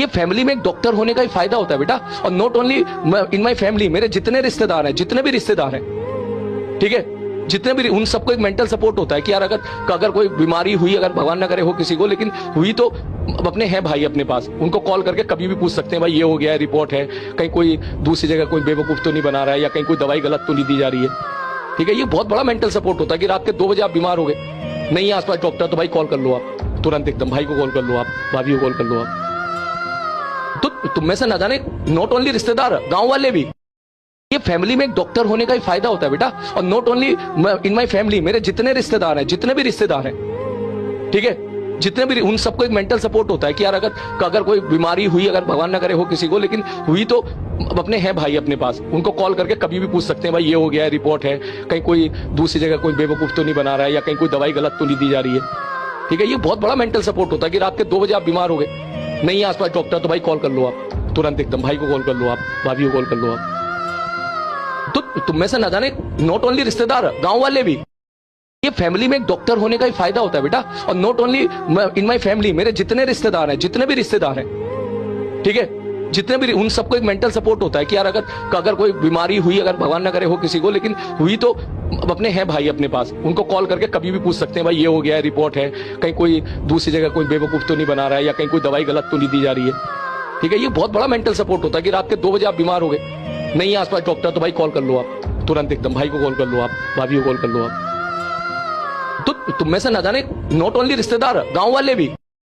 ये फैमिली में एक डॉक्टर होने का ही फायदा होता है बेटा। और not only in my family, मेरे जितने रिश्तेदार हैं, जितने भी रिश्तेदार हैं, ठीक है, जितने भी, उन सबको एक मेंटल सपोर्ट होता है कि यार अगर कोई बीमारी हुई, अगर भगवान ना करे हो किसी को, लेकिन हुई तो अपने हैं भाई अपने पास, उनको कॉल करके कभी भी पूछ सकते हैं भाई ये हो गया है, रिपोर्ट है, कहीं कोई दूसरी जगह कोई बेवकूफ तो नहीं बना रहा है, या कहीं कोई दवाई गलत तो नहीं दी जा रही है। ठीक है, ये बहुत बड़ा मेंटल सपोर्ट होता है कि रात के 2 बजे आप बीमार हो गए, नहीं है आसपास डॉक्टर, तो भाई कॉल कर लो आप तुरंत, एकदम भाई को कॉल कर लो आप, भाभी को कॉल कर लो आप। तो तुम में से ना जाने, नॉट ओनली रिश्तेदार, गांव वाले भी, ये फैमिली में एक डॉक्टर होने का ही फायदा होता है बेटा। और not only in my family, मेरे जितने रिश्तेदार हैं, जितने भी रिश्तेदार हैं, ठीक है, जितने भी, उन सबको एक मेंटल सपोर्ट होता है कि यार अगर कोई बीमारी हुई, अगर भगवान ना करे हो किसी को, लेकिन हुई तो अपने हैं भाई अपने पास, उनको कॉल करके कभी भी पूछ सकते हैं भाई ये हो गया है, रिपोर्ट है, कहीं कोई दूसरी जगह कोई बेवकूफ तो नहीं बना रहा है, या कहीं कोई दवाई गलत तो नहीं दी जा रही है। ठीक है, ये बहुत बड़ा मेंटल सपोर्ट होता है कि रात के 2 बजे आप बीमार हो गए, नहीं है आसपास डॉक्टर, तो भाई कॉल कर लो आप तुरंत, एकदम भाई को कॉल कर लो आप, भाभी को कॉल कर लो आप। तो तुम में से ना जाने, नॉट ओनली रिश्तेदार, गांव वाले भी, ये फैमिली में एक डॉक्टर होने का ही फायदा होता है बेटा। और not only in my family, मेरे जितने रिश्तेदार हैं, जितने भी रिश्तेदार हैं, ठीक है, जितने भी, उन सबको एक मेंटल सपोर्ट होता है कि यार अगर कोई बीमारी हुई, अगर भगवान ना करे हो किसी को, लेकिन हुई तो अपने हैं भाई अपने पास, उनको कॉल करके कभी भी पूछ सकते हैं भाई ये हो गया है, रिपोर्ट है, कहीं कोई दूसरी जगह कोई बेवकूफ तो नहीं बना रहा है, या कहीं कोई दवाई गलत तो नहीं दी जा रही है। ठीक है, ये बहुत बड़ा मेंटल सपोर्ट होता है कि रात के 2 बजे आप बीमार हो गए, नहीं है आसपास डॉक्टर, तो भाई कॉल कर लो आप तुरंत, एकदम भाई को कॉल कर लो आप, भाभी को कॉल कर लो आप। तो तुम में से ना जाने, नॉट ओनली रिश्तेदार, गांव वाले भी,